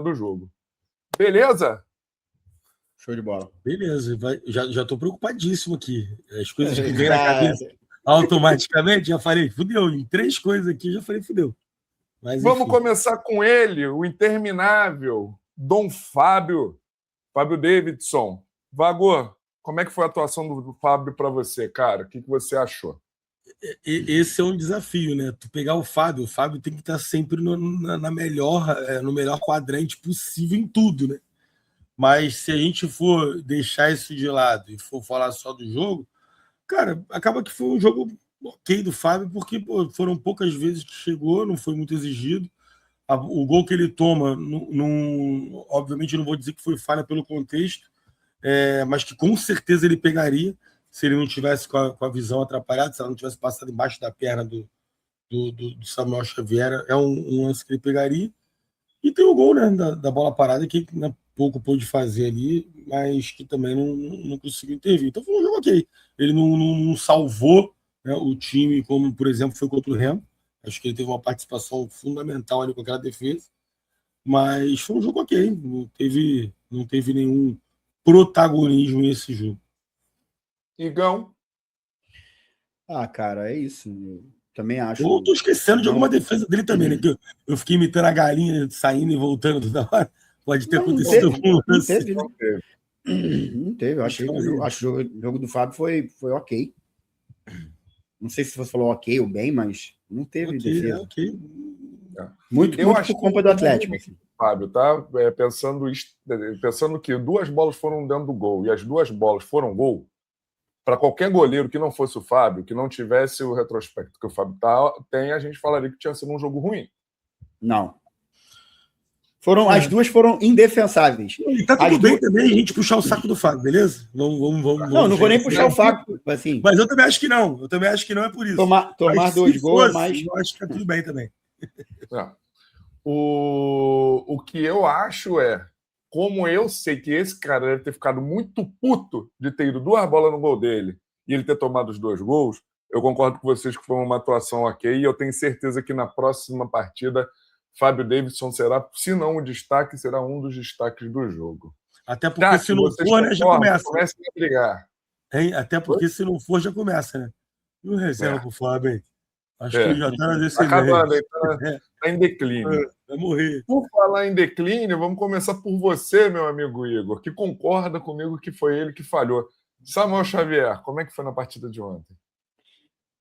do jogo. Beleza? Show de bola. Beleza, já tô preocupadíssimo aqui. As coisas que vêm na cabeça automaticamente, já falei, fudeu. Em 3 coisas aqui, já falei, fudeu. Mas, vamos enfim. começar com ele, o interminável Dom Fábio Davidson. Vago, como é que foi a atuação do Fábio para você, cara? O que você achou? Esse é um desafio, né? Tu pegar o Fábio tem que estar sempre no melhor quadrante possível em tudo, né? Mas se a gente for deixar isso de lado e for falar só do jogo, cara, acaba que foi um jogo ok do Fábio, porque foram poucas vezes que chegou, não foi muito exigido. O gol que ele toma, obviamente eu não vou dizer que foi falha pelo contexto, mas que com certeza ele pegaria se ele não tivesse com a visão atrapalhada, se ela não tivesse passado embaixo da perna do Samuel Xavier, é um lance que ele pegaria. E tem o gol, né, da bola parada, que né, pouco pôde fazer ali, mas que também não conseguiu intervir. Então foi um jogo ok. Ele não salvou, né, o time, como, por exemplo, foi contra o Remo. Acho que ele teve uma participação fundamental ali com aquela defesa. Mas foi um jogo ok. Não teve nenhum protagonismo nesse jogo. Igão? Cara, é isso. Eu também acho. Eu tô esquecendo de alguma defesa dele também, né? Que eu fiquei imitando a galinha saindo e voltando toda hora. Pode ter acontecido algum lance. Não teve. Eu achei que o jogo do Fábio foi ok. Não sei se você falou ok ou bem, mas não teve defesa. Muito por culpa do Atlético. Fábio, tá? Pensando que 2 bolas foram dentro do gol e as 2 bolas foram gol, para qualquer goleiro que não fosse o Fábio, que não tivesse o retrospecto que o Fábio tem, a gente falaria que tinha sido um jogo ruim. Não. As 2 foram indefensáveis. E tá tudo bem também a gente puxar o saco do Fábio, beleza? Vamos não vou nem puxar o saco. Assim. Mas eu também acho que não. Eu também acho que não é por isso. Tomar 2 gols, mas... Eu acho que tá tudo bem também. O que eu acho como eu sei que esse cara deve ter ficado muito puto de ter ido 2 bolas no gol dele e ele ter tomado os 2 gols, eu concordo com vocês que foi uma atuação ok e eu tenho certeza que na próxima partida Fábio Davidson será, se não o destaque, será um dos destaques do jogo. Até porque se não for, né, já começa. Comecem a brigar. Hein? Até porque se não for, já começa, né? E o reserva pro Fábio, hein? Acho que já tá na descendente. Acabando, tá em declínio. Vai morrer. Por falar em declínio, vamos começar por você, meu amigo Igor, que concorda comigo que foi ele que falhou. Samuel Xavier, como é que foi na partida de ontem?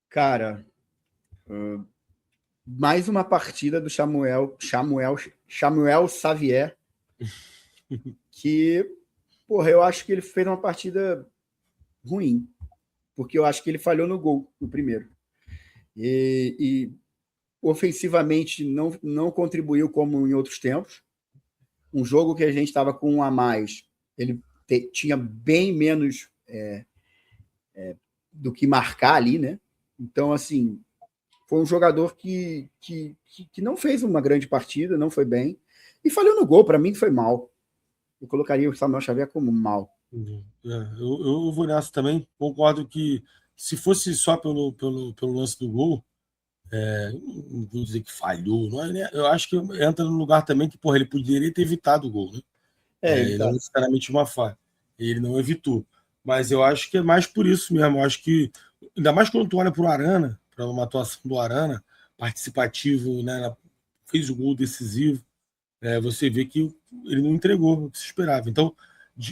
Cara, mais uma partida do Samuel Xavier, que, eu acho que ele fez uma partida ruim, porque eu acho que ele falhou no gol, no primeiro. E ofensivamente não contribuiu como em outros tempos. Um jogo que a gente estava com 1 a mais, ele tinha bem menos do que marcar ali, né? Então, assim, foi um jogador que não fez uma grande partida, não foi bem, e falhou no gol. Para mim, foi mal. Eu colocaria o Samuel Xavier como mal. Eu vou nessa também. Concordo que se fosse só pelo lance do gol, não vou dizer que falhou, não é, né? Eu acho que entra no lugar também que ele poderia ter evitado o gol, né? Não necessariamente uma falha. Ele não evitou. Mas eu acho que é mais por isso mesmo. Eu acho que, ainda mais quando tu olha para o Arana, para uma atuação do Arana, participativo, né? Fez o gol decisivo, você vê que ele não entregou o que se esperava. Então,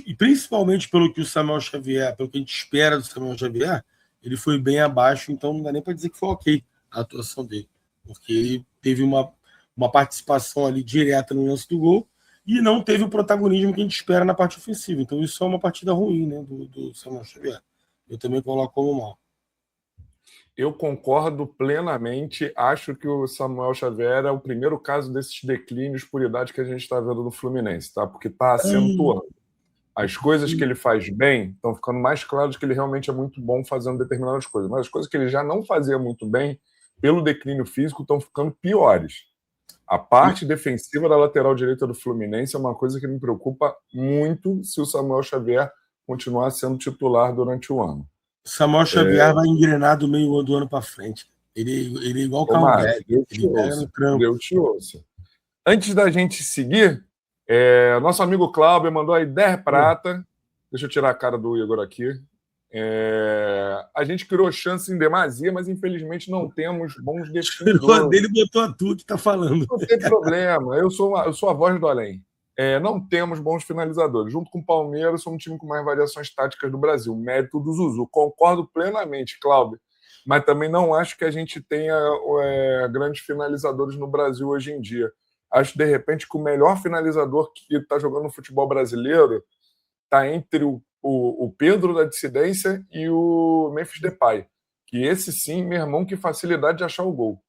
e principalmente pelo que o Samuel Xavier, pelo que a gente espera do Samuel Xavier, ele foi bem abaixo, então não dá nem para dizer que foi ok a atuação dele, porque ele teve uma participação ali direta no lance do gol e não teve o protagonismo que a gente espera na parte ofensiva. Então isso é uma partida ruim, né, do Samuel Xavier. Eu também coloco como mal. Eu concordo plenamente. Acho que o Samuel Xavier é o primeiro caso desses declínios por idade que a gente está vendo no Fluminense, tá? Porque está acentuando. As coisas que ele faz bem estão ficando mais claras que ele realmente é muito bom fazendo determinadas coisas. Mas as coisas que ele já não fazia muito bem, pelo declínio físico, estão ficando piores. A parte defensiva da lateral direita do Fluminense é uma coisa que me preocupa muito se o Samuel Xavier continuar sendo titular durante o ano. Samuel Xavier vai engrenar do meio do ano para frente. Ele é igual o Calmar. Deus te ouça. Antes da gente seguir, Nosso amigo Cláudio mandou aí 10 prata. Deixa eu tirar a cara do Igor aqui. A gente criou chance em demasia, mas infelizmente não temos bons Tirou dele definidores. e botou a tu que tá falando. Não tem problema, eu sou a voz do além. Não temos bons finalizadores. Junto com o Palmeiras, somos um time com mais variações táticas do Brasil. Mérito do Zuzu. Concordo plenamente, Cláudio. Mas também não acho que a gente tenha grandes finalizadores no Brasil hoje em dia. Acho, de repente, que o melhor finalizador que está jogando no futebol brasileiro está entre o Pedro da Dissidência e o Memphis Depay. Que esse sim, meu irmão, que facilidade de achar o gol.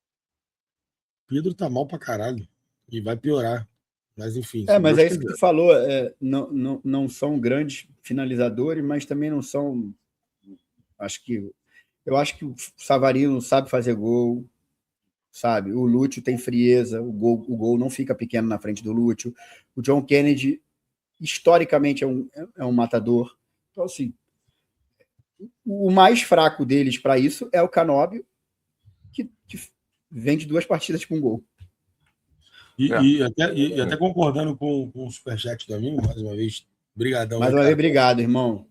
Pedro tá mal pra caralho. E vai piorar. Mas enfim. Mas é isso que tu falou. Não são grandes finalizadores, mas também não são. Eu acho que o Savarino sabe fazer gol, sabe? O Lúcio tem frieza, o gol não fica pequeno na frente do Lúcio. O John Kennedy, historicamente, é um matador. Então, assim, o mais fraco deles para isso é o Canóbio, que vem de 2 partidas com gol. E até concordando com o superchat do amigo, mais uma vez, brigadão. Mais uma vez, obrigado, irmão.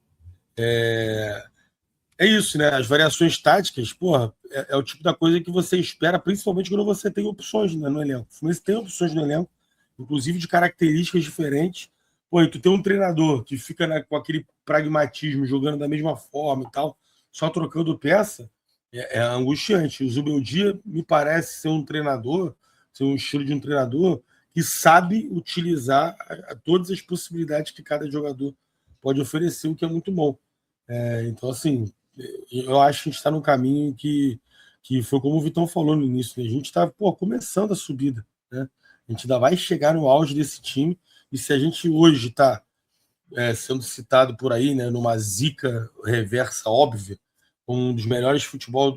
É isso, né? As variações táticas, porra, é o tipo da coisa que você espera, principalmente quando você tem opções, né, no elenco. O Fluminense tem opções no elenco, inclusive de características diferentes. Pô, e tu tem um treinador que fica com aquele pragmatismo, jogando da mesma forma e tal, só trocando peça, é angustiante. O Zubeldia me parece ser um treinador, ser um estilo de um treinador que sabe utilizar todas as possibilidades que cada jogador pode oferecer, o que é muito bom. Então, assim, eu acho que a gente está num caminho que foi como o Vitão falou no início, né? A gente está começando a subida, né? A gente ainda vai chegar no auge desse time, e se a gente hoje está sendo citado por aí, né, numa zica reversa óbvia, como um dos melhores futebol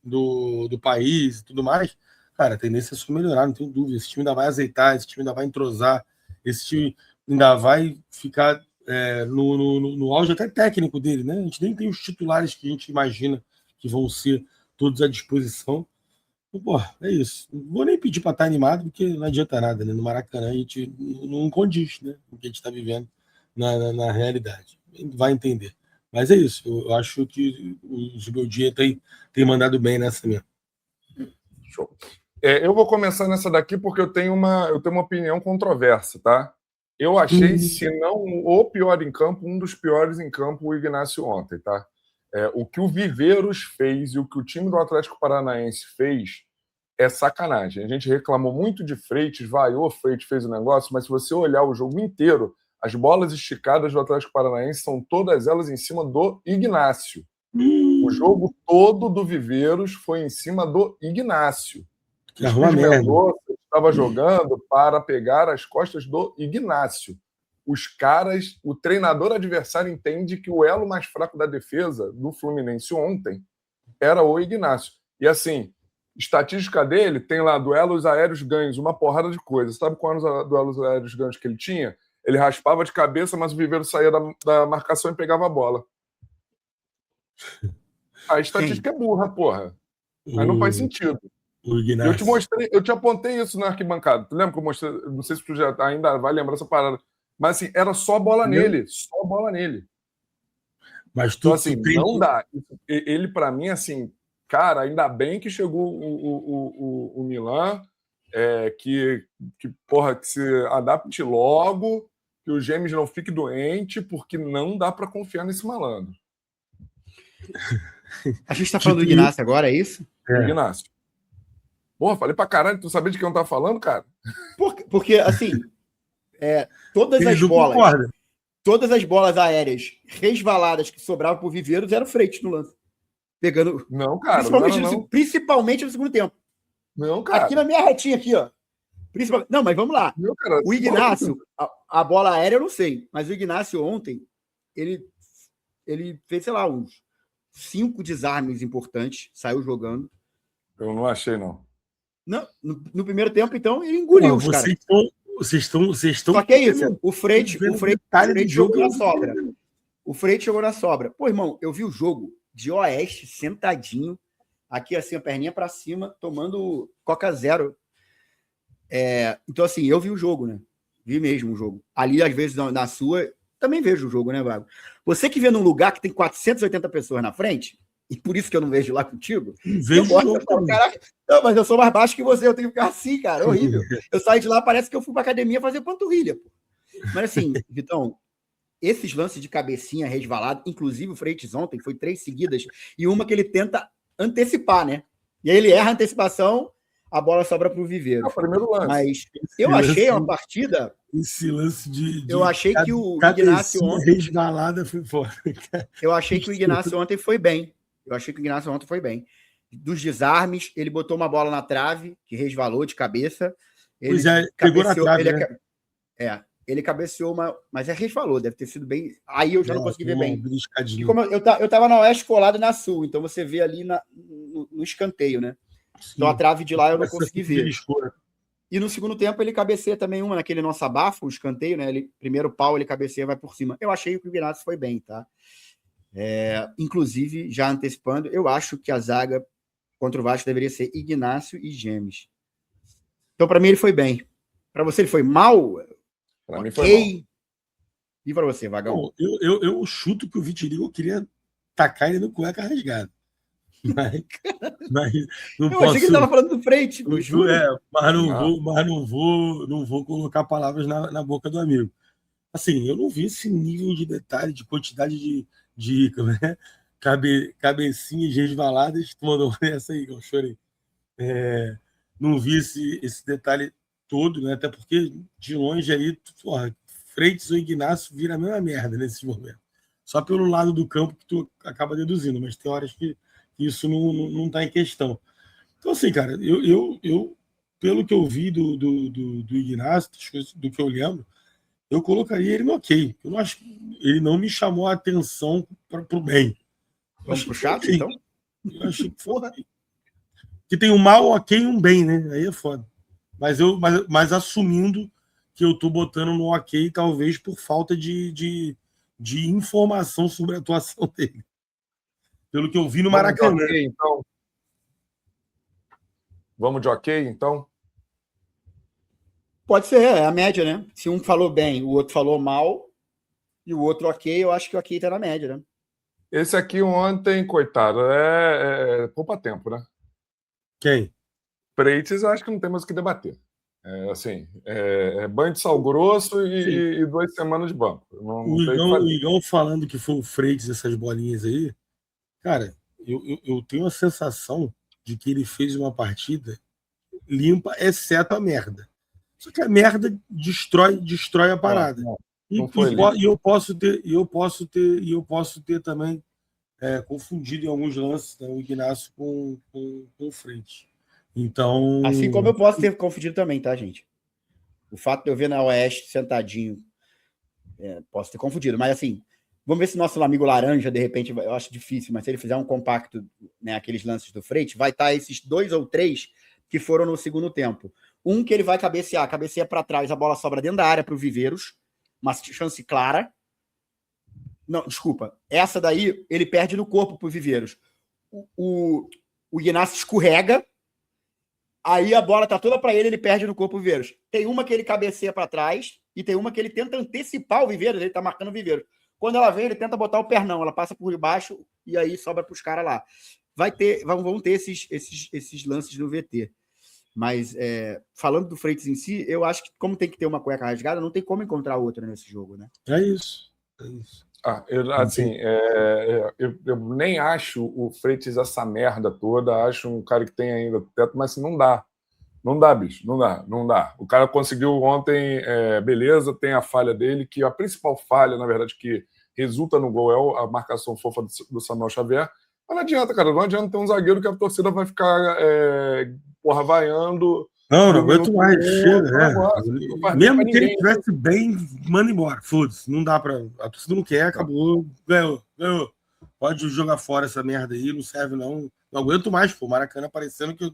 do país e tudo mais, cara, a tendência é só melhorar, não tenho dúvida. Esse time ainda vai azeitar, esse time ainda vai entrosar, esse time ainda vai ficar no auge até técnico dele, né? A gente nem tem os titulares que a gente imagina que vão ser todos à disposição. Pô, é isso. Não vou nem pedir para estar animado, porque não adianta nada, né? No Maracanã a gente não condiz, né? O que a gente está vivendo na realidade. Vai entender. Mas é isso. Eu acho que o Zubeldia tem mandado bem nessa mesmo. Show. Eu vou começar nessa daqui porque eu tenho uma opinião controversa, tá? Eu achei, se não o pior em campo, um dos piores em campo, o Ignacio ontem, tá? O que o Viveiros fez e o que o time do Atlético Paranaense fez é sacanagem. A gente reclamou muito de Freitas, vaiou, Freitas fez o negócio, mas se você olhar o jogo inteiro, as bolas esticadas do Atlético Paranaense são todas elas em cima do Ignacio. O jogo todo do Viveiros foi em cima do Ignacio. Que arruma merda. Estava jogando para pegar as costas do Ignacio. Os caras, o treinador adversário entende que o elo mais fraco da defesa do Fluminense ontem era o Ignacio. E assim, estatística dele tem lá duelos aéreos ganhos, uma porrada de coisas. Sabe quais eram os duelos aéreos ganhos que ele tinha? Ele raspava de cabeça, mas o Viveiro saía da marcação e pegava a bola. A estatística é burra, porra. Mas não faz sentido. Eu te apontei isso na arquibancada. Tu lembra que eu mostrei? Não sei se tu já ainda vai lembrar essa parada. Mas assim, era só bola nele. Só bola nele. Mas então, assim, não dá. Ele, para mim, assim, cara, ainda bem que chegou o Milan, que se adapte logo, que o Gêmeos não fique doente, porque não dá para confiar nesse malandro. A gente está falando do Ignacio agora, é isso? Ignacio. Porra, falei pra caralho, tu sabia de quem eu tava falando, cara? Porque assim, todas as bolas aéreas resvaladas que sobravam pro Viveiros eram Freitas no lance. Pegando. Não, cara. Principalmente no segundo tempo. Não, cara. Aqui na minha retinha, aqui, ó. Não, mas vamos lá. Não, cara, o Ignacio, a bola aérea eu não sei, mas o Ignacio ontem, ele fez, sei lá, uns 5 desarmes importantes, saiu jogando. Eu não achei, não. Não, no primeiro tempo, então, ele engoliu os caras. Vocês estão. Só que é isso. O Freite jogou na sobra. O Freite jogou na sobra. Pô, irmão, eu vi o jogo de Oeste, sentadinho, aqui assim, a perninha pra cima, tomando Coca Zero. Então, assim, eu vi o jogo, né? Vi mesmo o jogo. Ali, às vezes, na sua, também vejo o jogo, né, Vago? Você que vê num lugar que tem 480 pessoas na frente, e por isso que eu não vejo lá contigo, eu gosto, eu falo, caraca, não, mas eu sou mais baixo que você, eu tenho que ficar assim, cara, horrível. Eu saio de lá, parece que eu fui pra academia fazer panturrilha, pô. Mas assim, Vitão, esses lances de cabecinha resvalado, inclusive o Freitas ontem, foi 3 seguidas, e uma que ele tenta antecipar, né? E aí ele erra a antecipação, a bola sobra para o Viveiro. Primeiro lance. Mas eu achei uma partida... Esse lance de eu achei que o Ignacio ontem... resvalada foi fora. Eu achei que o Ignacio ontem foi bem. Dos desarmes, ele botou uma bola na trave, que resvalou de cabeça. Ele pegou na trave, ele cabeceou mas resvalou, deve ter sido bem... Aí eu já não consegui ver bem. E como eu tava na Oeste colado na Sul, então você vê ali no escanteio, né? Sim. Então a trave de lá eu não consegui ver. E no segundo tempo ele cabeceia também uma naquele nosso abafo, o escanteio, né? Primeiro pau, ele cabeceia, vai por cima. Eu achei que o Ignacio foi bem, tá? Inclusive, já antecipando, eu acho que a zaga contra o Vasco deveria ser Ignacio e Gemes. Então, para mim, ele foi bem. Para você, ele foi mal? Para mim foi mal. E para você, Vagão? Bom, eu chuto que o Vitiligo queria tacar ele no cueca rasgado. Mas não eu posso... achei que ele estava falando do frente, mas não vou colocar palavras na boca do amigo. Assim, eu não vi esse nível de detalhe, de quantidade de né? Cabecinhas resvaladas. Tu mandou essa aí, que eu chorei. Não vi esse detalhe todo, né? Até porque de longe aí, porra, Freitas ou Ignacio vira a mesma merda nesse momento. Só pelo lado do campo que tu acaba deduzindo, mas tem horas que isso não está em questão. Então, assim, cara, eu pelo que eu vi do Ignacio, do que eu lembro, eu colocaria ele no ok. Eu não acho, ele não me chamou a atenção para o bem. Vamos pro chato, então? Eu achei que foda. Que tem um mal, ok e um bem, né? Aí é foda. Mas assumindo que eu tô botando no ok, talvez por falta de informação sobre a atuação dele. Pelo que eu vi no Maracanã. Vamos de ok, então? Pode ser, é a média, né? Se um falou bem, o outro falou mal, e o outro ok, eu acho que o ok tá na média, né? Esse aqui ontem, coitado, poupa tempo, né? Quem? Freitas, acho que não tem mais o que debater. Banho de sal grosso e 2 semanas de banco. O Igão falando que foi o Freitas essas bolinhas aí, cara, eu tenho a sensação de que ele fez uma partida limpa, exceto a merda. Só que a merda destrói a parada. E eu posso ter também confundido em alguns lances, né, o Ignacio com o Freitas. Então... Assim como eu posso ter confundido também, tá, gente? O fato de eu ver na Oeste sentadinho, posso ter confundido. Mas assim, vamos ver se nosso amigo Laranja, de repente, eu acho difícil, mas se ele fizer um compacto, né, aqueles lances do Freitas, vai estar esses 2 ou 3 que foram no segundo tempo. Um que ele vai cabeceia para trás, a bola sobra dentro da área para o Viveiros, uma chance clara. Não, desculpa. Essa daí, ele perde no corpo para o Viveiros. O Ignacio escorrega, aí a bola tá toda para ele perde no corpo o Viveiros. Tem uma que ele cabeceia para trás e tem uma que ele tenta antecipar o Viveiros, ele tá marcando o Viveiros. Quando ela vem, ele tenta botar o pernão, ela passa por baixo e aí sobra para os caras lá. Vão ter esses lances no VT. Mas, falando do Freitas em si, eu acho que, como tem que ter uma cueca rasgada, não tem como encontrar outra nesse jogo, né? É isso. Eu nem acho o Freitas essa merda toda, acho um cara que tem ainda teto, mas assim, não dá. Não dá, bicho, não dá. O cara conseguiu ontem, beleza, tem a falha dele, que a principal falha, na verdade, que resulta no gol é a marcação fofa do Samuel Xavier. Mas não adianta, cara, não adianta ter um zagueiro que a torcida vai ficar vaiando. Não aguento mais. Mesmo que ele estivesse bem, manda embora. Foda-se, não dá pra. A torcida não quer, acabou, ganhou. Pode jogar fora essa merda aí, não serve não. Não aguento mais, pô. Maracanã parecendo que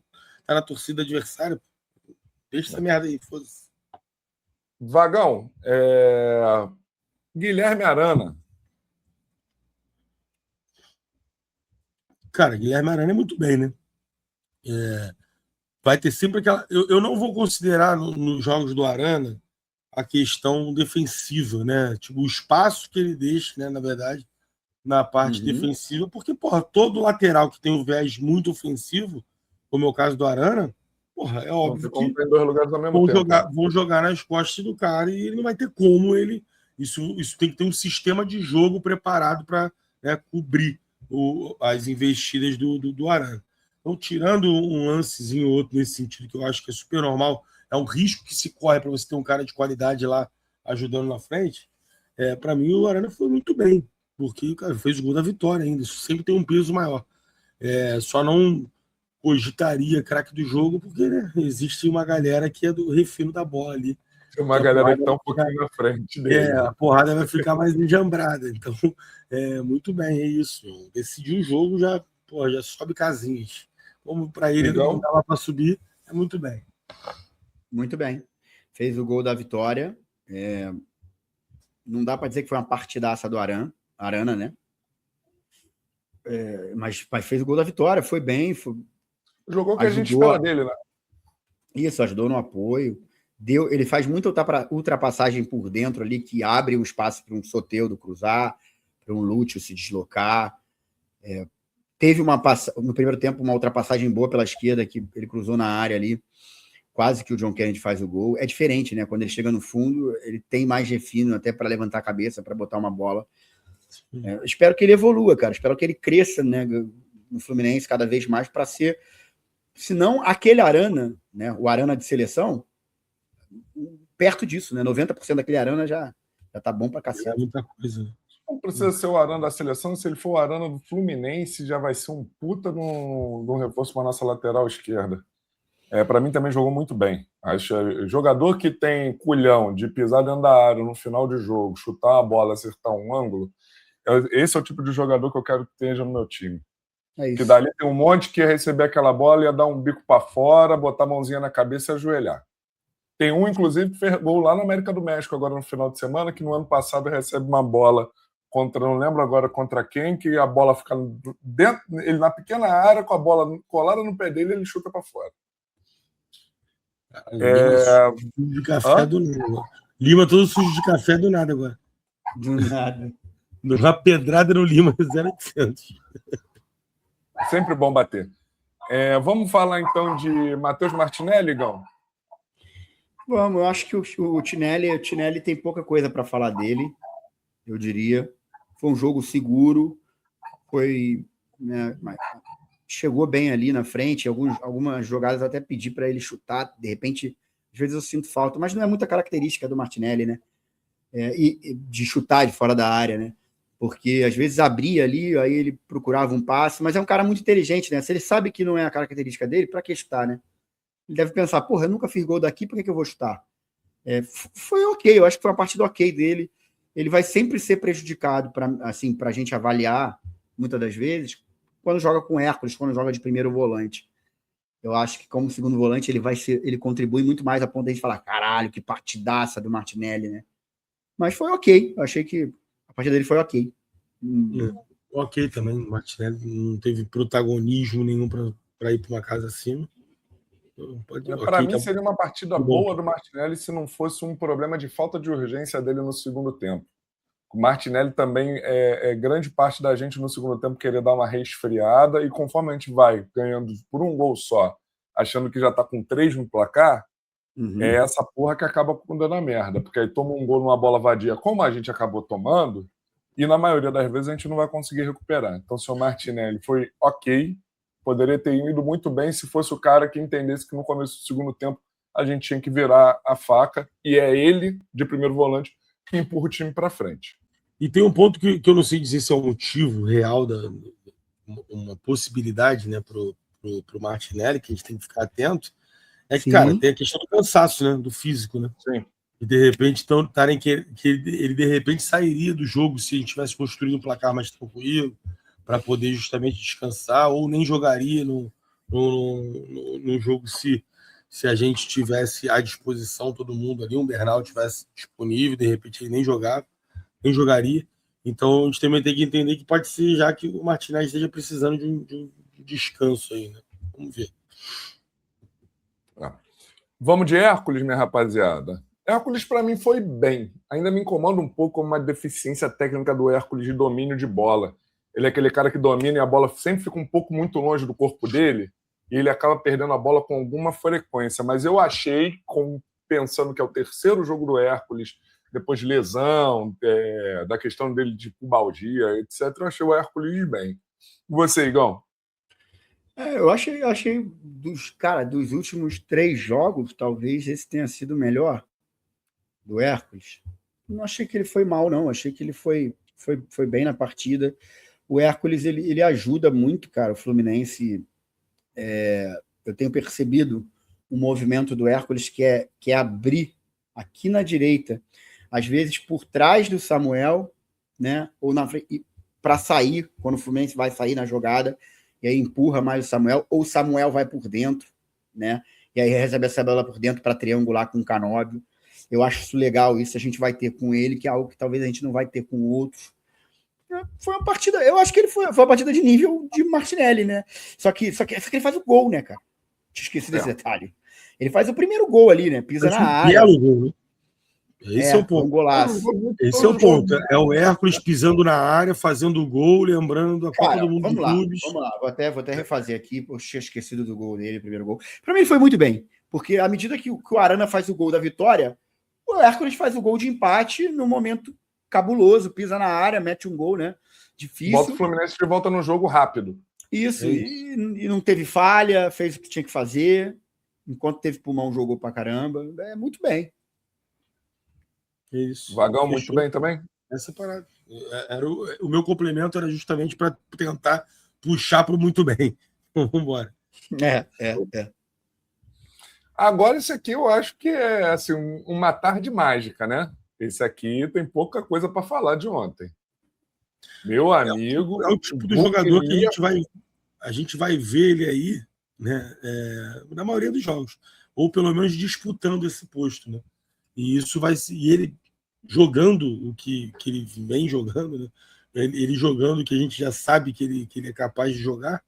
tá na torcida adversária. Deixa essa merda aí, foda-se. Vagão, Guilherme Arana. Cara, Guilherme Arana é muito bem, né? Vai ter sempre aquela... Eu não vou considerar nos jogos do Arana a questão defensiva, né? Tipo, o espaço que ele deixa, né, na verdade, na parte defensiva, porque, porra, todo lateral que tem um viés muito ofensivo, como é o caso do Arana, porra, é óbvio que tem 2 lugares ao mesmo tempo. vão jogar nas costas do cara e ele não vai ter como ele. Isso tem que ter um sistema de jogo preparado para, né, cobrir as investidas do Arana. Então, tirando um lancezinho ou outro nesse sentido, que eu acho que é super normal, é um risco que se corre para você ter um cara de qualidade lá ajudando na frente. Para mim, o Arana foi muito bem, porque, cara, fez o gol da vitória ainda. Isso sempre tem um peso maior. Só não cogitaria craque do jogo, porque, né, existe uma galera que é do refino da bola ali. Tem uma galera que está um pouquinho na frente dele. A porrada vai ficar mais enjambrada. Então, muito bem, é isso. Decidir o jogo já sobe casinhas. Como para ele não dava para subir, muito bem. Muito bem. Fez o gol da vitória. Não dá para dizer que foi uma partidaça do Arana, né? Mas fez o gol da vitória, foi bem. Jogou o que a gente espera dele, né? Isso, ajudou no apoio. Ele faz muita ultrapassagem por dentro ali, que abre um espaço para um Soteldo cruzar, para um Lúcio se deslocar. Teve no primeiro tempo uma ultrapassagem boa pela esquerda, que ele cruzou na área ali, quase que o John Kennedy faz o gol. É diferente, né? Quando ele chega no fundo, ele tem mais refino até para levantar a cabeça, para botar uma bola. Espero que ele evolua, cara. Espero que ele cresça, né, no Fluminense cada vez mais para ser, se não aquele Arana, né, o Arana de seleção, perto disso, né? 90% daquele Arana já tá bom para cacete. Muita coisa. Não precisa ser o Arana da seleção, se ele for o Arana do Fluminense, já vai ser um puta de um reforço para nossa lateral esquerda. Para mim também jogou muito bem. Acho jogador que tem culhão de pisar dentro da área no final de jogo, chutar a bola, acertar um ângulo, esse é o tipo de jogador que eu quero que esteja no meu time. Que dali tem um monte que ia receber aquela bola, ia dar um bico para fora, botar a mãozinha na cabeça e ajoelhar. Tem um, inclusive, que fez gol lá na América do México, agora no final de semana, que no ano passado recebe uma bola contra, não lembro agora contra quem, que a bola fica dentro, ele na pequena área, com a bola colada no pé dele, ele chuta para fora. Sujo de café do nada. Lima todo sujo de café do nada agora. Do nada. Uma pedrada no Lima, 0,800. Sempre bom bater. Vamos falar então de Matheus Martinelli, Gão? Vamos, eu acho que o Tinelli tem pouca coisa para falar dele, eu diria. Foi um jogo seguro, né, chegou bem ali na frente, algumas jogadas até pedi para ele chutar, de repente, às vezes eu sinto falta, mas não é muita característica do Martinelli, né? E de chutar de fora da área, né? Porque às vezes abria ali, aí ele procurava um passe, mas é um cara muito inteligente, né? Se ele sabe que não é a característica dele, para que chutar, né? Ele deve pensar, porra, eu nunca fiz gol daqui, por que eu vou chutar? Foi ok, eu acho que foi uma partida ok dele. Ele vai sempre ser prejudicado para a gente avaliar, muitas das vezes, quando joga com Hércules, quando joga de primeiro volante. Eu acho que como segundo volante ele contribui muito mais a ponto de a gente falar, caralho, que partidaça do Martinelli, né? Mas foi ok, eu achei que a partida dele foi ok. Ok também, o Martinelli não teve protagonismo nenhum para ir para uma casa acima. Para mim, seria uma partida boa do Martinelli se não fosse um problema de falta de urgência dele no segundo tempo. O Martinelli também grande parte da gente no segundo tempo querer dar uma resfriada, e conforme a gente vai ganhando por um gol só, achando que já está com 3 no placar, é essa porra que acaba dando a merda, porque aí toma um gol numa bola vadia, como a gente acabou tomando, e na maioria das vezes a gente não vai conseguir recuperar. Então, se o Martinelli foi ok, poderia ter ido muito bem se fosse o cara que entendesse que no começo do segundo tempo a gente tinha que virar a faca, e é ele, de primeiro volante, que empurra o time para frente. E tem um ponto que eu não sei dizer se é um motivo real, uma possibilidade, né, pro Martinelli, que a gente tem que ficar atento, é que, sim, cara, tem a questão do cansaço, né, do físico, né? Sim. E de repente que ele de repente sairia do jogo se a gente tivesse construído um placar mais tranquilo, para poder justamente descansar, ou nem jogaria no jogo se a gente tivesse à disposição todo mundo ali, um Bernal tivesse disponível, de repente ele nem jogaria. Então a gente também tem que entender que pode ser já que o Martinelli esteja precisando de um descanso aí, né? Vamos ver. Vamos de Hércules, minha rapaziada. Hércules, para mim, foi bem. Ainda me incomoda um pouco uma deficiência técnica do Hércules de domínio de bola. Ele é aquele cara que domina e a bola sempre fica um pouco muito longe do corpo dele e ele acaba perdendo a bola com alguma frequência. Mas eu achei, pensando que é o terceiro jogo do Hércules, depois de lesão, da questão dele de pubalgia, etc., eu achei o Hércules bem. E você, Igão? Eu achei dos últimos 3 jogos, talvez esse tenha sido o melhor do Hércules. Não achei que ele foi mal, não. Achei que ele foi bem na partida. O Hércules, ele ajuda muito, cara, o Fluminense. Eu tenho percebido o movimento do Hércules que é abrir aqui na direita, às vezes por trás do Samuel, né? Ou na frente, para sair, quando o Fluminense vai sair na jogada, e aí empurra mais o Samuel, ou o Samuel vai por dentro, né? E aí recebe essa bola por dentro para triangular com o Canóbio. Eu acho isso legal, isso a gente vai ter com ele, que é algo que talvez a gente não vai ter com outros. Foi uma partida, eu acho que ele foi uma partida de nível de Martinelli, né? Só que ele faz o gol, né, cara? Esqueci desse detalhe. Ele faz o primeiro gol ali, né? Pisa na área. Belo gol, né? Esse é o ponto. Um golaço. Esse é o ponto. É o Hércules pisando na área, fazendo o gol, lembrando da Copa do Mundo de Clubes. Vamos lá. Vou até refazer aqui, porque eu tinha esquecido do gol dele, primeiro gol. Para mim, ele foi muito bem, porque à medida que o Arana faz o gol da vitória, o Hércules faz o gol de empate num momento cabuloso, pisa na área, mete um gol, né? Difícil. Bota o Fluminense de volta no jogo rápido. Isso. E não teve falha, fez o que tinha que fazer. Enquanto teve pulmão, jogou pra caramba. Muito bem. Isso. Vagão, muito bem também? Essa parada. O meu complemento era justamente para tentar puxar para o muito bem. Vamos embora. Agora, esse aqui eu acho que é assim, uma tarde mágica, né? Esse aqui tem pouca coisa para falar de ontem. Meu amigo. É o tipo de jogador que a gente vai ver ele aí, né? Na maioria dos jogos. Ou pelo menos disputando esse posto, né? E isso vai ser. E ele jogando o que ele vem jogando, né? Ele jogando o que a gente já sabe que ele é capaz de jogar,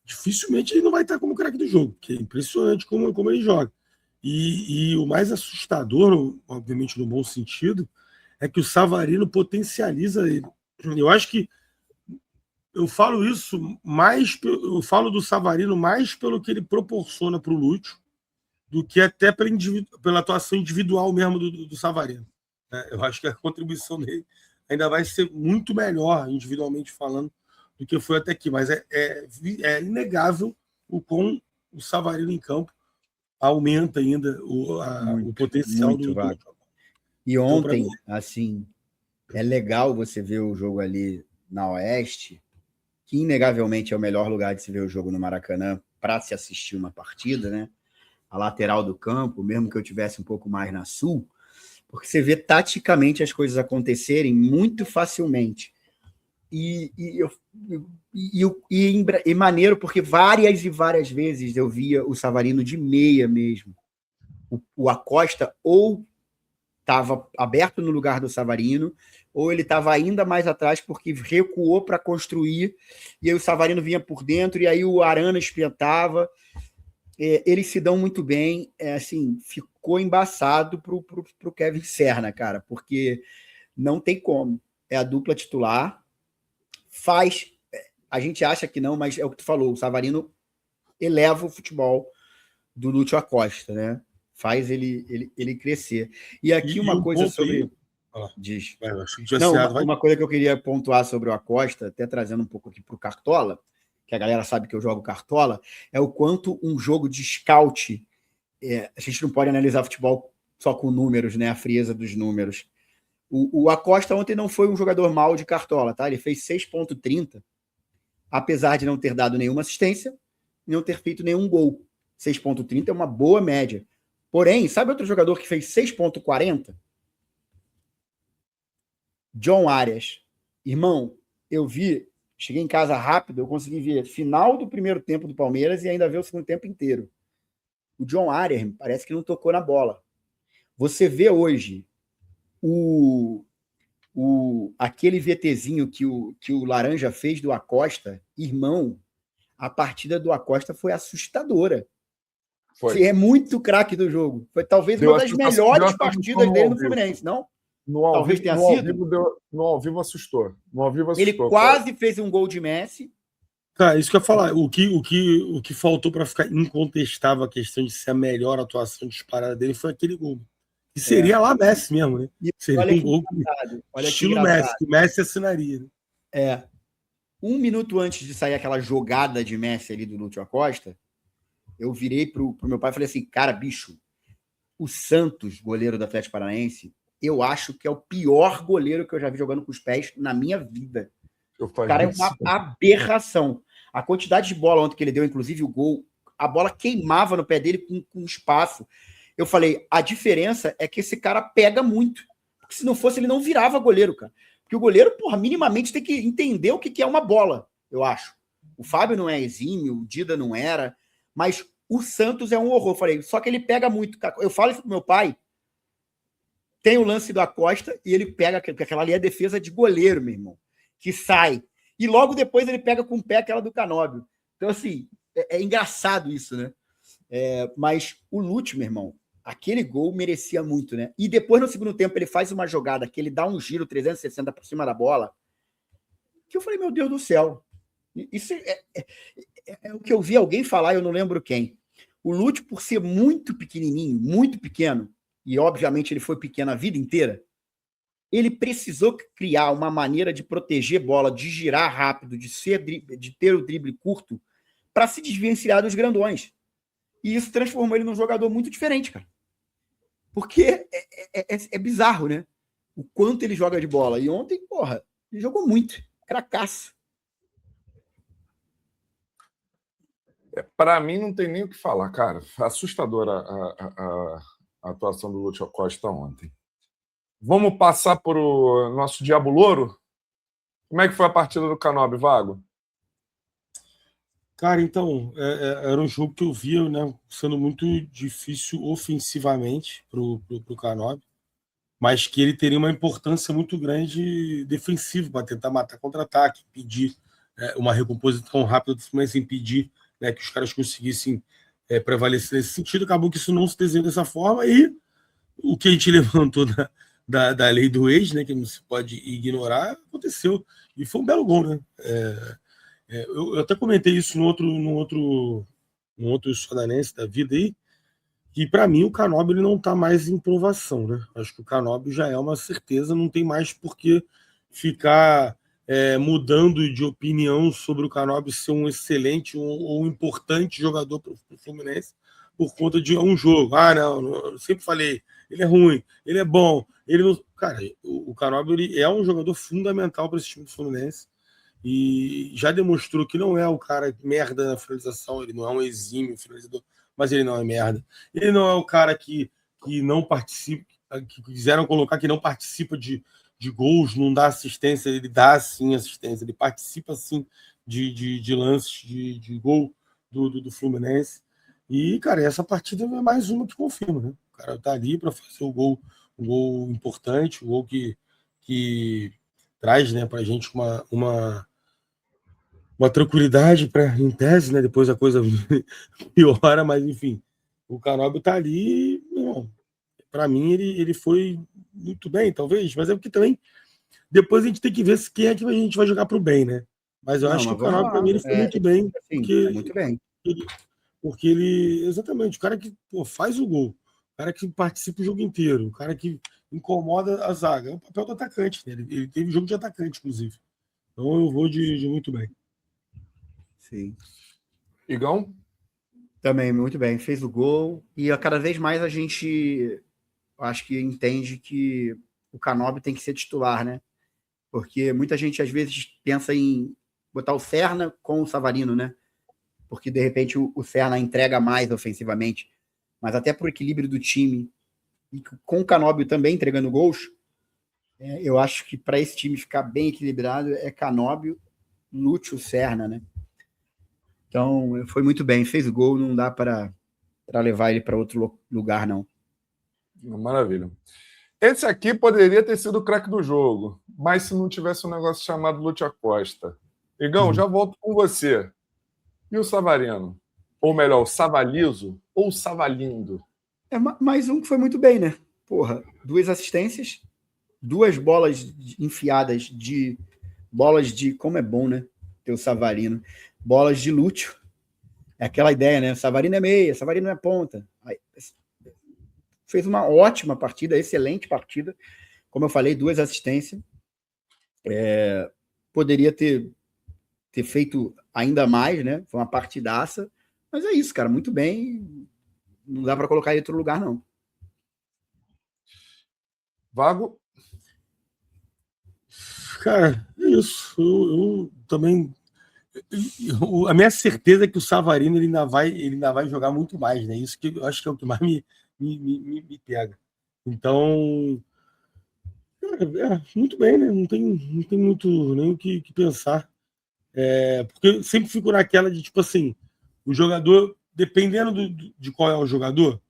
dificilmente ele não vai estar como craque do jogo, que é impressionante como ele joga. E o mais assustador, obviamente no bom sentido, é que o Savarino potencializa ele. Eu acho que eu falo do Savarino mais pelo que ele proporciona para o Lúcio do que até pela atuação individual mesmo do Savarino. Eu acho que a contribuição dele ainda vai ser muito melhor, individualmente falando, do que foi até aqui. Mas é inegável o quão o Savarino em campo aumenta ainda o potencial do jogo. E ontem, então, assim, é legal você ver o jogo ali na Oeste, que inegavelmente é o melhor lugar de se ver o jogo no Maracanã para se assistir uma partida, né? A lateral do campo, mesmo que eu tivesse um pouco mais na Sul, porque você vê taticamente as coisas acontecerem muito facilmente. E maneiro, porque várias e várias vezes eu via o Savarino de meia mesmo. O Acosta ou estava aberto no lugar do Savarino, ou ele estava ainda mais atrás porque recuou para construir, e aí o Savarino vinha por dentro, e aí o Arana espetava. Eles se dão muito bem, assim, ficou embaçado pro Kevin Serna, cara, porque não tem como. É a dupla titular, a gente acha que não, mas é o que tu falou, o Savarino eleva o futebol do Lúcio Acosta, né? Faz ele crescer. E aqui uma coisa sobre... Diz. Uma coisa que eu queria pontuar sobre o Acosta, até trazendo um pouco aqui para o Cartola, que a galera sabe que eu jogo Cartola, é o quanto um jogo de scout... a gente não pode analisar futebol só com números, né? A frieza dos números. O Acosta ontem não foi um jogador mau de Cartola, tá? Ele fez 6,30, apesar de não ter dado nenhuma assistência e não ter feito nenhum gol. 6,30 é uma boa média. Porém, sabe outro jogador que fez 6,40? John Arias. Irmão, cheguei em casa rápido, eu consegui ver final do primeiro tempo do Palmeiras e ainda ver o segundo tempo inteiro. O John Arias parece que não tocou na bola. Você vê hoje aquele VTzinho que o Laranja fez do Acosta, irmão, a partida do Acosta foi assustadora. Foi. É muito craque do jogo. Foi talvez uma das melhores partidas dele no Fluminense, não? Talvez tenha sido. No ao vivo assustou. Ele quase fez um gol de Messi. Cara, isso que eu ia falar. O que faltou para ficar incontestável a questão de ser a melhor atuação disparada dele foi aquele gol. Que seria lá Messi mesmo, né? Seria um gol estilo Messi, que o Messi assinaria. Né? 1 minuto antes de sair aquela jogada de Messi ali do Lúcio Acosta, eu virei pro meu pai e falei assim, cara, bicho, o Santos, goleiro do Atlético Paranaense, eu acho que é o pior goleiro que eu já vi jogando com os pés na minha vida. O cara é uma aberração. A quantidade de bola ontem que ele deu, inclusive o gol, a bola queimava no pé dele com espaço. Eu falei, a diferença é que esse cara pega muito. Porque se não fosse, ele não virava goleiro, cara. Porque o goleiro, porra, minimamente tem que entender o que é uma bola, eu acho. O Fábio não é exímio, o Dida não era, mas o Santos é um horror. Eu falei, só que ele pega muito. Eu falo isso pro meu pai, tem o lance do Acosta e ele pega, porque aquela ali é defesa de goleiro, meu irmão, que sai. E logo depois ele pega com o pé aquela do Canóbio. Então, assim, é engraçado isso, né? Mas o Lúcio, meu irmão, aquele gol merecia muito, né? E depois, no segundo tempo, ele faz uma jogada que ele dá um giro 360 por cima da bola, que eu falei, meu Deus do céu. Isso é o que eu vi alguém falar, eu não lembro quem. O Lúcio, por ser muito pequenininho, muito pequeno, e obviamente ele foi pequeno a vida inteira, ele precisou criar uma maneira de proteger bola, de girar rápido, de ter o drible curto, para se desvencilhar dos grandões. E isso transformou ele num jogador muito diferente, cara. Porque é bizarro, né? O quanto ele joga de bola. E ontem, porra, ele jogou muito. Cracaço. Para mim, não tem nem o que falar, cara. Assustadora a atuação do Lúcio Acosta ontem. Vamos passar para o nosso Diabo Louro? Como é que foi a partida do Canóbio, Vago? Cara, então, era um jogo que eu via, né, sendo muito difícil ofensivamente para o Canóbio, mas que ele teria uma importância muito grande defensiva para tentar matar contra-ataque, impedir uma recomposição rápida do Fluminense, impedir, né, que os caras conseguissem prevalecer nesse sentido. Acabou que isso não se desenhou dessa forma e o que a gente levantou da lei do ex, né, que não se pode ignorar, aconteceu. E foi um belo gol, né? Eu até comentei isso no outro Sodanense da vida aí, que para mim o Canóbio ele não está mais em provação, né? Acho que o Canóbio já é uma certeza, não tem mais por que ficar mudando de opinião sobre o Canóbio ser um excelente ou um importante jogador para o Fluminense por conta de um jogo. Não, eu sempre falei, ele é ruim, ele é bom, ele não... Cara, o Canóbio ele é um jogador fundamental para esse time do Fluminense. E já demonstrou que não é o cara merda na finalização, ele não é um exímio finalizador, mas ele não é merda. Ele não é o cara que não participa, que quiseram colocar que não participa de gols, não dá assistência, ele dá sim assistência, ele participa sim de lances de gol do Fluminense. E, cara, essa partida é mais uma que confirma, né? O cara tá ali para fazer um gol importante, um gol que traz, né, pra gente uma tranquilidade em tese, né? Depois a coisa piora, mas enfim, o Canóbio tá ali, para mim ele foi muito bem, talvez, mas é porque também depois a gente tem que ver quem é que a gente vai jogar pro bem, né? Mas eu acho que o Canóbio para mim ele foi muito bem, muito bem. Porque ele, exatamente, o cara que faz o gol, o cara que participa o jogo inteiro, o cara que incomoda a zaga, é o papel do atacante, né? Ele teve jogo de atacante, inclusive. Então eu vou de muito bem. Sim. Igão? Também, muito bem. Fez o gol. E cada vez mais a gente, acho que entende que o Canóbio tem que ser titular, né? Porque muita gente, às vezes, pensa em botar o Serna com o Savarino, né? Porque, de repente, o Serna entrega mais ofensivamente. Mas até por equilíbrio do time, e com o Canóbio também entregando gols, eu acho que para esse time ficar bem equilibrado é Canóbio, Lúcio, Serna, né? Então, foi muito bem, fez o gol, não dá para levar ele para outro lugar, não. Maravilha. Esse aqui poderia ter sido o craque do jogo, mas se não tivesse um negócio chamado Lúcio Acosta. Igão, já volto com você. E o Savarino? Ou melhor, o Savalizo ou o Savalindo? É mais um que foi muito bem, né? Porra, 2 assistências, 2 bolas enfiadas de... Bolas de... Como é bom, né? Ter o Savarino. Bolas de Lúcio. É aquela ideia, né? Savarino é meia, Savarino é ponta. Aí, fez uma ótima partida, excelente partida. Como eu falei, 2 assistências. Poderia ter feito ainda mais, né? Foi uma partidaça. Mas é isso, cara. Muito bem. Não dá para colocar em outro lugar, não. Vago? Cara, é isso. Eu também. A minha certeza é que o Savarino ele ainda vai jogar muito mais, né? Isso que eu acho que é o que mais me pega. Então, muito bem, né? Não tem muito nem o que pensar. Porque eu sempre fico naquela de, tipo assim, o jogador, dependendo de qual é o jogador,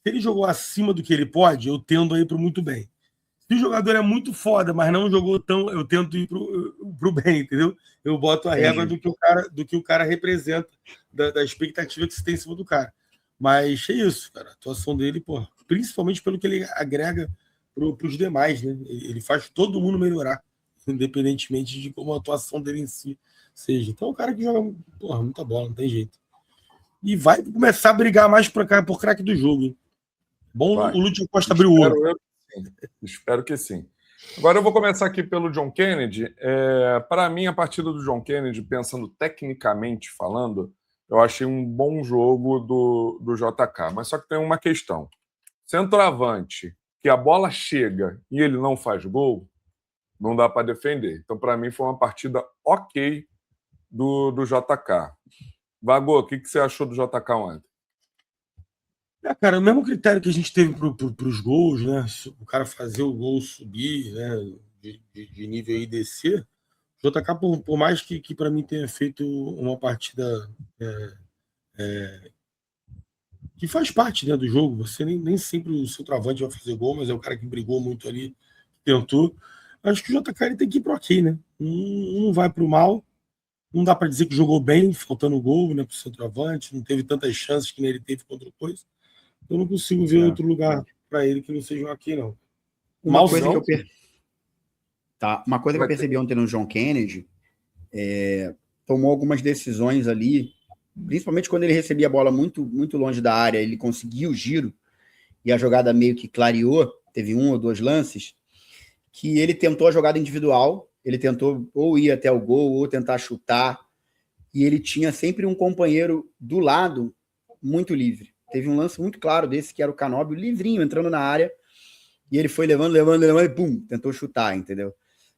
se ele jogou acima do que ele pode, eu tendo a ir para muito bem. Se o jogador é muito foda, mas não jogou tão, eu tento ir pro bem, entendeu? Eu boto a régua do que o cara representa, da expectativa que se tem em cima do cara. Mas é isso, cara. A atuação dele, pô, principalmente pelo que ele agrega pros demais, né? Ele faz todo mundo melhorar, independentemente de como a atuação dele em si seja. Então, é um cara que joga, porra, muita bola, não tem jeito. E vai começar a brigar mais por craque do jogo, hein? Bom, Vai. O Lúcio Costa abriu o olho. Espero que sim. Agora eu vou começar aqui pelo John Kennedy. Para mim, a partida do John Kennedy, pensando tecnicamente falando, eu achei um bom jogo do JK. Mas só que tem uma questão. Centroavante, que a bola chega e ele não faz gol, não dá para defender. Então, para mim, foi uma partida ok do JK. Vagô, o que você achou do JK ontem? Cara, o mesmo critério que a gente teve para os gols, né? O cara fazer o gol subir, né? De nível e descer. O JK, por mais que para mim tenha feito uma partida que faz parte, né, do jogo, você nem sempre o seu travante vai fazer gol, mas é o cara que brigou muito ali, tentou. Acho que o JK ele tem que ir pro ok, né? Não vai pro mal. Não dá para dizer que jogou bem, faltando gol, né, pro centroavante, não teve tantas chances que nem ele teve contra o Coisa. Eu não consigo ver outro lugar para ele que não seja aqui, não. Uma coisa que eu percebi ontem no John Kennedy, tomou algumas decisões ali, principalmente quando ele recebia a bola muito, muito longe da área, ele conseguiu o giro e a jogada meio que clareou, teve 1 ou 2 lances, que ele tentou a jogada individual, ele tentou ou ir até o gol ou tentar chutar, e ele tinha sempre um companheiro do lado muito livre. Teve um lance muito claro desse, que era o Canóbio, livrinho, entrando na área, e ele foi levando, e pum, tentou chutar, entendeu?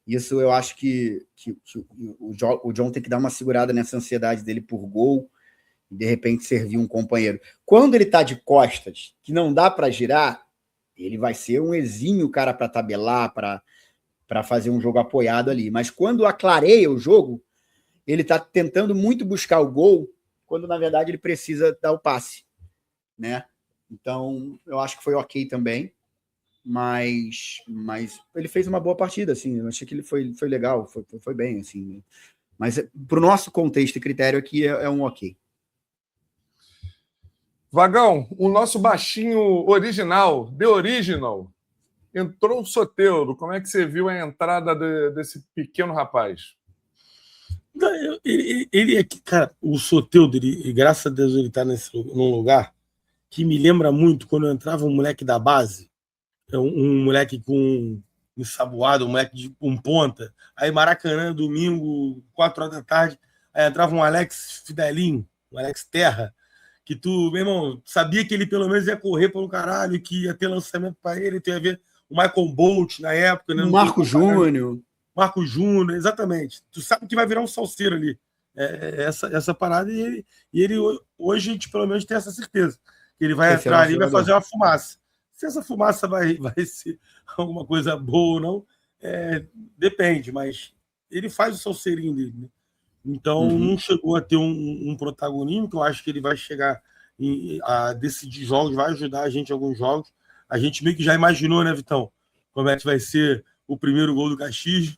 Isso eu acho que o John tem que dar uma segurada nessa ansiedade dele por gol, e de repente servir um companheiro. Quando ele tá de costas, que não dá para girar, ele vai ser um exímio cara para tabelar, para fazer um jogo apoiado ali. Mas quando aclareia o jogo, ele tá tentando muito buscar o gol, quando na verdade ele precisa dar o passe, né? Então, eu acho que foi ok também, mas ele fez uma boa partida, assim, eu achei que ele foi legal, foi bem, assim, mas pro nosso contexto e critério aqui é um ok. Vagão, o nosso baixinho original, The Original, entrou o Soteldo. Como é que você viu a entrada desse pequeno rapaz? Ele é que, cara, o Soteldo, graças a Deus, ele tá num lugar que me lembra muito quando eu entrava um moleque da base, um moleque com ensaboado, um moleque de um ponta, aí Maracanã, domingo, 4 horas da tarde, aí entrava um Alex Fidelinho, um Alex Terra, que tu, meu irmão, sabia que ele pelo menos ia correr pelo caralho, que ia ter lançamento para ele, tu ia ver o Michael Bolt na época, né? Marco Júnior, exatamente. Tu sabe que vai virar um salseiro ali. Essa parada, e ele hoje a gente pelo menos tem essa certeza. Que ele vai entrar ali e vai fazer uma fumaça. Se essa fumaça vai ser alguma coisa boa ou não, depende, mas ele faz o salseirinho dele, né? Então não chegou a ter um protagonismo, que eu acho que ele vai chegar a decidir jogos, vai ajudar a gente em alguns jogos. A gente meio que já imaginou, né, Vitão, como é que vai ser o primeiro gol do Caxias.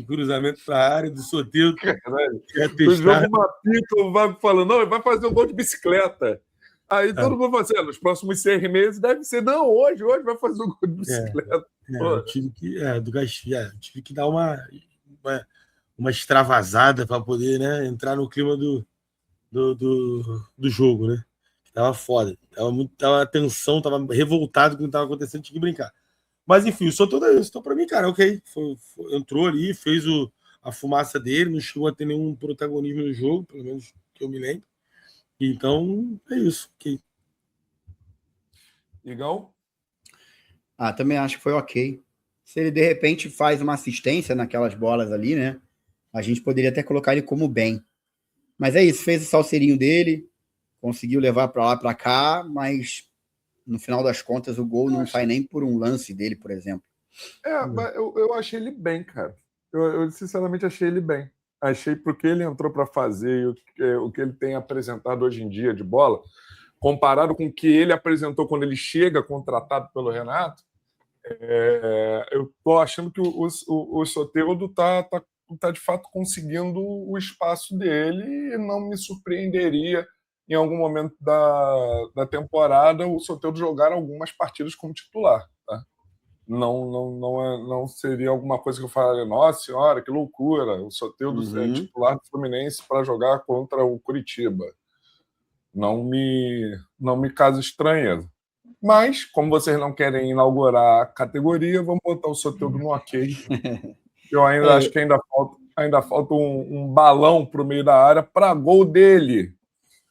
cruzamento para a área do Soteldo. O jogo uma pita, o Vago falando, não, ele vai fazer um gol de bicicleta. Aí todo mundo fala assim, nos próximos 6 meses deve ser, não, hoje vai fazer um gol de bicicleta. Eu tive que dar uma extravasada para poder, né, entrar no clima do jogo, né? Tava foda. Tava tensão, tava revoltado com o que tava acontecendo, tinha que brincar. Mas, enfim, o Soteldo é isso. Então, para mim, cara, ok. Entrou ali, fez a fumaça dele, não chegou a ter nenhum protagonismo no jogo, pelo menos que eu me lembro. Então, é isso. Ok. Igão? Também acho que foi ok. Se ele, de repente, faz uma assistência naquelas bolas ali, né? A gente poderia até colocar ele como bem. Mas é isso, fez o salseirinho dele, conseguiu levar para lá, para cá, mas no final das contas o gol não sai nem por um lance dele, por exemplo. Mas eu achei ele bem, cara. Eu sinceramente achei ele bem. Achei porque ele entrou para fazer o que ele tem apresentado hoje em dia de bola, comparado com o que ele apresentou quando ele chega contratado pelo Renato, eu tô achando que o Soteldo tá de fato conseguindo o espaço dele e não me surpreenderia em algum momento da temporada o Soteldo jogar algumas partidas como titular, tá? Não seria alguma coisa que eu falaria, nossa senhora, que loucura, o Soteldo é titular do Fluminense para jogar contra o Curitiba. Não me causa estranheza. Mas, como vocês não querem inaugurar a categoria, vamos botar o Soteldo no ok. Eu ainda acho que ainda falta um balão para o meio da área para gol dele.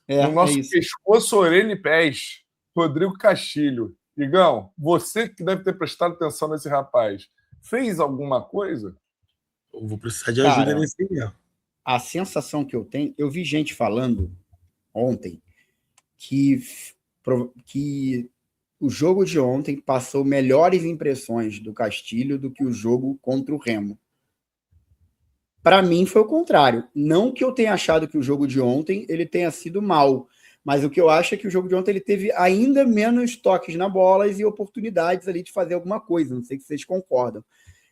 No nosso pescoço, orelha e pés. Rodrigo Castilho. Igão, você que deve ter prestado atenção nesse rapaz, fez alguma coisa? Eu vou precisar de ajuda nesse mesmo. A sensação que eu tenho, eu vi gente falando ontem que o jogo de ontem passou melhores impressões do Castilho do que o jogo contra o Remo. Para mim foi o contrário. Não que eu tenha achado que o jogo de ontem ele tenha sido mal, mas o que eu acho é que o jogo de ontem ele teve ainda menos toques na bola e oportunidades ali de fazer alguma coisa. Não sei se vocês concordam.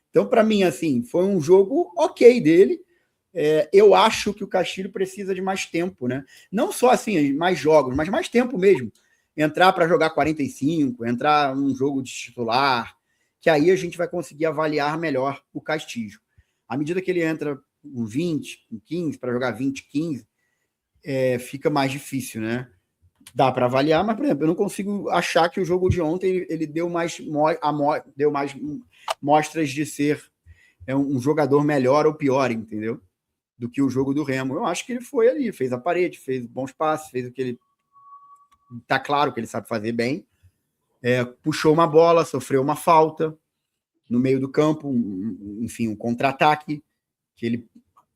Então, para mim, assim, foi um jogo ok dele. Eu acho que o Castilho precisa de mais tempo, né? Não só assim, mais jogos, mas mais tempo mesmo. Entrar para jogar 45, entrar num jogo de titular, que aí a gente vai conseguir avaliar melhor o Castilho. À medida que ele entra com 20, com 15, para jogar 20, 15, fica mais difícil, né? Dá para avaliar, mas, por exemplo, eu não consigo achar que o jogo de ontem ele deu mais mostras de ser um jogador melhor ou pior, entendeu? Do que o jogo do Remo. Eu acho que ele foi ali, fez a parede, fez bons passes, fez o que ele... Tá claro que ele sabe fazer bem. Puxou uma bola, sofreu uma falta no meio do campo, enfim, um contra-ataque, que ele...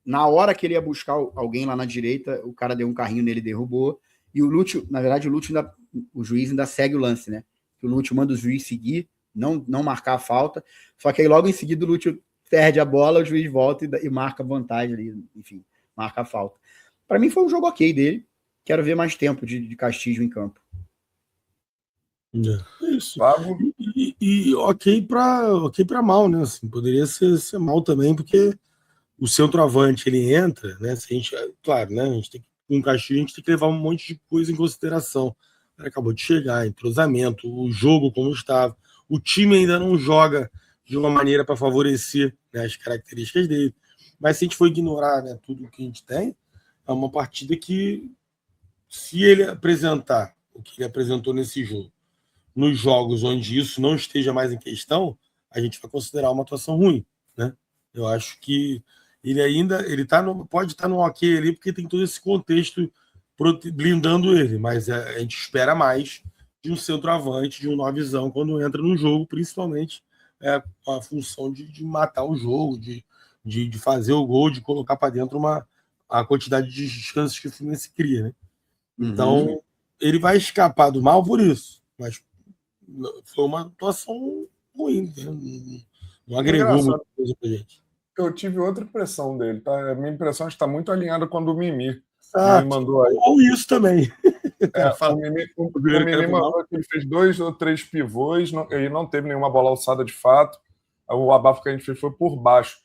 Na hora que ele ia buscar alguém lá na direita, o cara deu um carrinho nele e derrubou. E o Lúcio, na verdade, o juiz ainda segue o lance, né? O Lúcio manda o juiz seguir, não marcar a falta. Só que aí logo em seguida o Lúcio perde a bola, o juiz volta e marca a vantagem ali, enfim, marca a falta. Para mim foi um jogo ok dele. Quero ver mais tempo de Castilho em campo. Isso. E ok para mal, né? Assim, poderia ser mal também, porque o centroavante ele entra, né? Se a gente, claro, né? A gente tem com o Castilho, a gente tem que levar um monte de coisa em consideração. Ele acabou de chegar, entrosamento, o jogo como estava, o time ainda não joga de uma maneira para favorecer, né, as características dele. Mas se a gente for ignorar, né, tudo que a gente tem, é uma partida que, se ele apresentar o que ele apresentou nesse jogo, nos jogos onde isso não esteja mais em questão, a gente vai considerar uma atuação ruim, né? Eu acho que ele pode estar no ok ali, porque tem todo esse contexto blindando ele, mas a gente espera mais de um centroavante, de um novizão, quando entra no jogo, principalmente a função de matar o jogo, de fazer o gol, de colocar para dentro a quantidade de chances que o Fluminense cria, né? Então, ele vai escapar do mal por isso, mas foi uma atuação ruim, né? Não agregou muita coisa pra gente. Eu tive outra impressão dele, tá? A minha impressão está muito alinhada com a do Mimi. Me mandou aí. Ou isso também. O Mimi mandou que ele fez 2 ou 3 pivôs, ele não teve nenhuma bola alçada de fato. O abafo que a gente fez foi por baixo.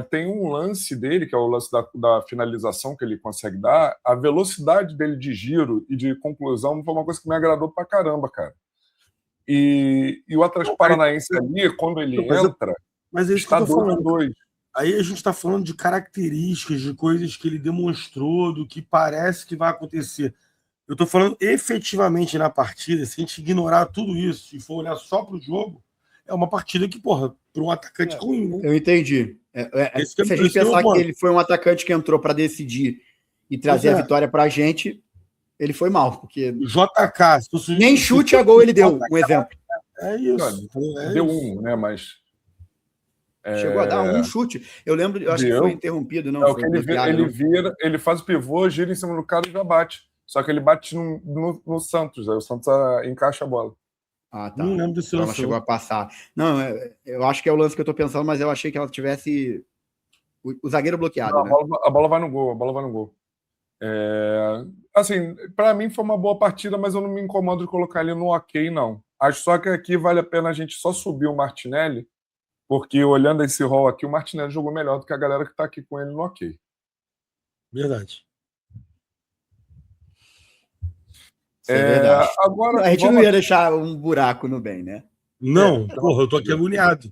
Tem um lance dele, que é o lance da finalização que ele consegue dar, a velocidade dele de giro e de conclusão foi uma coisa que me agradou pra caramba, cara. E o Atlético Paranaense ali, quando ele entra, mas é isso que está eu tô falando. 2-2. Aí a gente está falando de características, de coisas que ele demonstrou, do que parece que vai acontecer. Eu estou falando efetivamente na partida, se a gente ignorar tudo isso e for olhar só para o jogo, é uma partida que, porra, para um atacante ruim. Né? Eu entendi. Se a gente pensar que ele foi um atacante que entrou para decidir e trazer a vitória para a gente, ele foi mal, porque JK, nem chute a gol ele deu, um exemplo. É isso. Deu um, né? Mas chegou a dar um chute. Eu lembro, eu acho que foi interrompido, não? É que ele vira, ele faz o pivô, gira em cima do cara e já bate. Só que ele bate no Santos, aí o Santos encaixa a bola. Ah, tá. Não lembro desse lance. Ela chegou a passar. Não, eu acho que é o lance que eu tô pensando, mas eu achei que ela tivesse o zagueiro bloqueado. Não, né? a bola vai no gol, Assim, para mim foi uma boa partida, mas eu não me incomodo de colocar ele no ok, não. Acho só que aqui vale a pena a gente só subir o Martinelli, porque olhando esse rol aqui, o Martinelli jogou melhor do que a galera que está aqui com ele no ok. Verdade. Verdade. Agora, a gente não ia deixar um buraco no bem, né? Não, porra, eu tô aqui agoniado.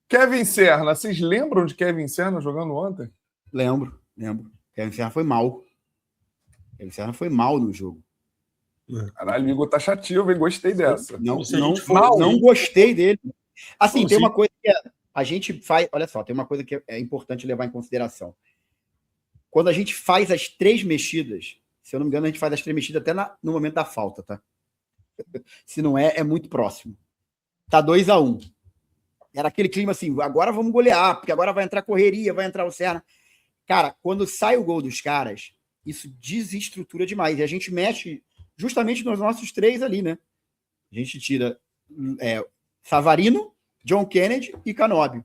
Kevin Serna, vocês lembram de Kevin Serna jogando ontem? Lembro. Kevin Serna foi mal. No jogo. Caralho, o Igor tá chatinho, hein? Gostei dessa. Não gostei dele. Assim, tem uma coisa que a gente faz... Olha só, tem uma coisa que é importante levar em consideração. Quando a gente faz as 3 mexidas, se eu não me engano, a gente faz as 3 mexidas até no momento da falta, tá? Se não é muito próximo. Tá 2-1. Era aquele clima assim, agora vamos golear, porque agora vai entrar correria, vai entrar o Serna. Cara, quando sai o gol dos caras, isso desestrutura demais. E a gente mexe justamente nos nossos 3 ali, né? A gente tira Savarino, John Kennedy e Canóbio.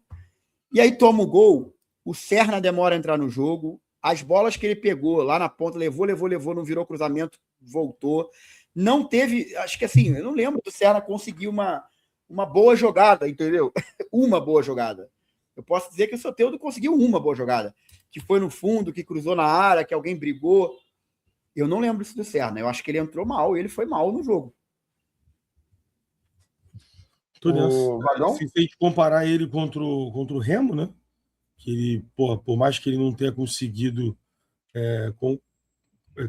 E aí toma o gol, o Serna demora a entrar no jogo, as bolas que ele pegou lá na ponta, levou, não virou cruzamento, voltou. Não teve, acho que assim, eu não lembro do Serna conseguir uma boa jogada, entendeu? Uma boa jogada. Eu posso dizer que o Soteldo conseguiu uma boa jogada, que foi no fundo, que cruzou na área, que alguém brigou. Eu não lembro isso do Serna. Eu acho que ele entrou mal e ele foi mal no jogo. Se a gente comparar ele contra o Remo, né? Que ele, por mais que ele não tenha conseguido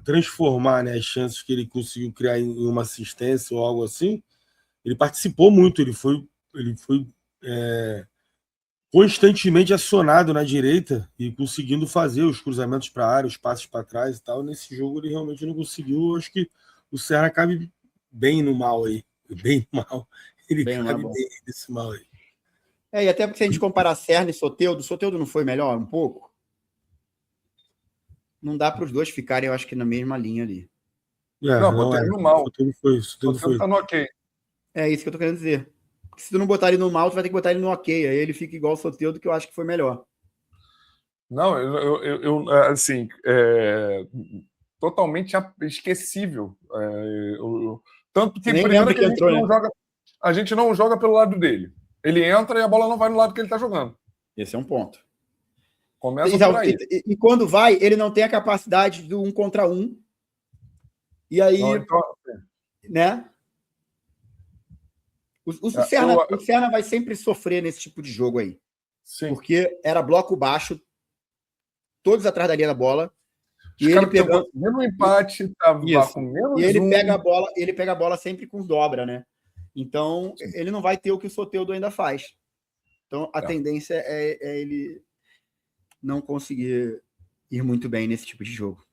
transformar, né, as chances que ele conseguiu criar em uma assistência ou algo assim, ele participou muito, ele foi constantemente acionado na direita e conseguindo fazer os cruzamentos para a área, os passes para trás e tal. Nesse jogo ele realmente não conseguiu. Acho que o Serna cabe bem no mal aí. Bem no mal. Ele cabe bem nesse mal aí. E até porque se a gente comparar Serna e Soteldo não foi melhor um pouco? Não dá para os dois ficarem, eu acho que na mesma linha ali. Botei no mal. Soteldo tá no ok. É isso que eu tô querendo dizer. Se tu não botar ele no mal, tu vai ter que botar ele no ok. Aí ele fica igual o Soteldo, que eu acho que foi melhor. Não, eu assim, totalmente esquecível. Tanto que primeiro que a gente não joga pelo lado dele. Ele entra e a bola não vai no lado que ele está jogando. Esse é um ponto. Começa por aí. E quando vai, ele não tem a capacidade do 1 contra 1. E aí, né? O Serna vai sempre sofrer nesse tipo de jogo aí. Sim. Porque era bloco baixo, todos atrás da linha da bola. E ele pegando no empate, tava com menos e ele pega a bola sempre com dobra, né? Então, ele não vai ter o que o Soteldo ainda faz. Então, a tendência é ele não conseguir ir muito bem nesse tipo de jogo.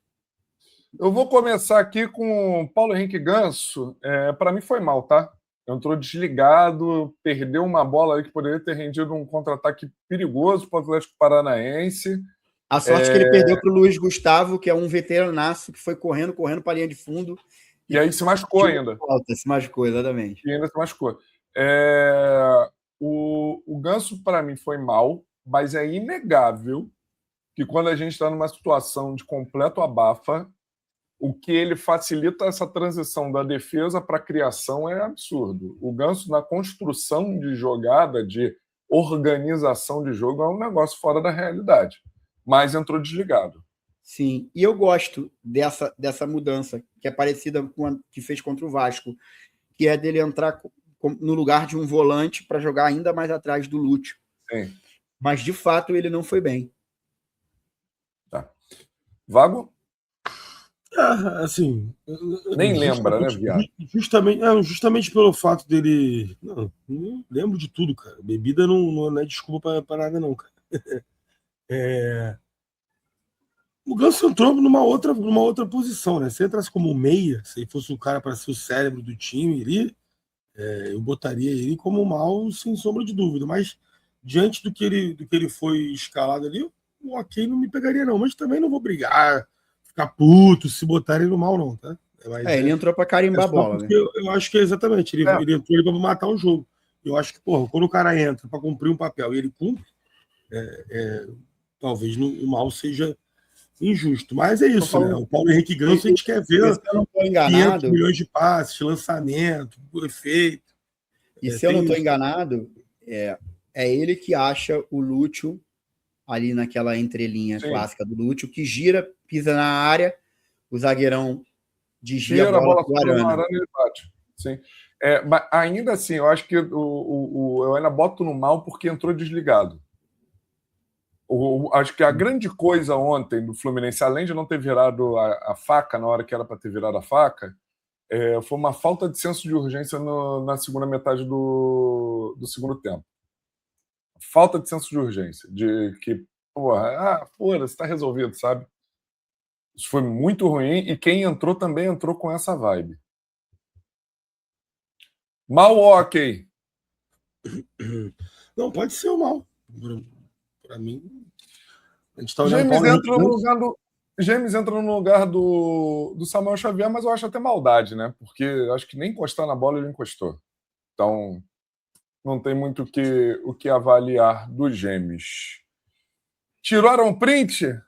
Eu vou começar aqui com o Paulo Henrique Ganso. Para mim foi mal, tá? Entrou desligado, perdeu uma bola aí que poderia ter rendido um contra-ataque perigoso para o Atlético Paranaense. A sorte que ele perdeu para o Luiz Gustavo, que é um veteranaço que foi correndo para a linha de fundo. E aí se machucou ainda. Se machucou, exatamente. E ainda se machucou. O Ganso, para mim, foi mal, mas é inegável que quando a gente está numa situação de completo abafa, o que ele facilita essa transição da defesa para a criação é absurdo. O Ganso, na construção de jogada, de organização de jogo é um negócio fora da realidade. Mas entrou desligado. Sim, e eu gosto dessa mudança, que é parecida com a que fez contra o Vasco, que é dele entrar no lugar de um volante para jogar ainda mais atrás do Lúcio. Sim. Mas, de fato, ele não foi bem. Tá. Vago? Assim. Nem lembra, né, viado? Justamente pelo fato dele. Não lembro de tudo, cara. Bebida não é desculpa para nada, não, cara. O Ganso entrou numa outra posição, né? Se entrasse como meia, se ele fosse um cara para ser o cérebro do time ali, eu botaria ele como mal, sem sombra de dúvida. Mas diante do que ele foi escalado ali, o ok não me pegaria, não. Mas também não vou brigar, ficar puto se botarem no mal, não, tá? Ele entrou para carimbar a bola, né? Eu acho que é exatamente. Ele entrou para matar o jogo. Eu acho que, quando o cara entra para cumprir um papel e ele cumpre, talvez o mal seja injusto. Mas é isso, né? O Paulo Henrique Ganso, a gente quer ver se eu não estou enganado, 500 milhões de passes, lançamento, efeito. E se eu não estou enganado, é ele que acha o Lúcio ali naquela entrelinha clássica do Lúcio, que gira, pisa na área, o zagueirão desvia a bola para o Arana. E ele bate. Sim. Mas ainda assim, eu acho que eu ainda boto no mal porque entrou desligado. Acho que a grande coisa ontem do Fluminense, além de não ter virado a faca na hora que era para ter virado a faca, foi uma falta de senso de urgência na segunda metade do segundo tempo. Falta de senso de urgência, de que, foda-se, está resolvido, sabe? Isso foi muito ruim e quem entrou também entrou com essa vibe. Mal ou ok? Não, pode ser o mal. Para mim, a gente está olhando James entra no lugar do Samuel Xavier, mas eu acho até maldade, né? Porque acho que nem encostar na bola ele encostou. Então, não tem muito o que avaliar do James. Tiraram um print?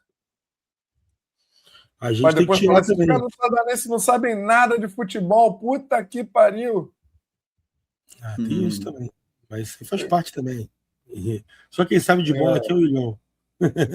A gente tem que tirar também. Os caras não sabem nada de futebol. Puta que pariu. Tem isso também. Mas faz parte também. Só quem sabe de bola aqui é o Ilhão.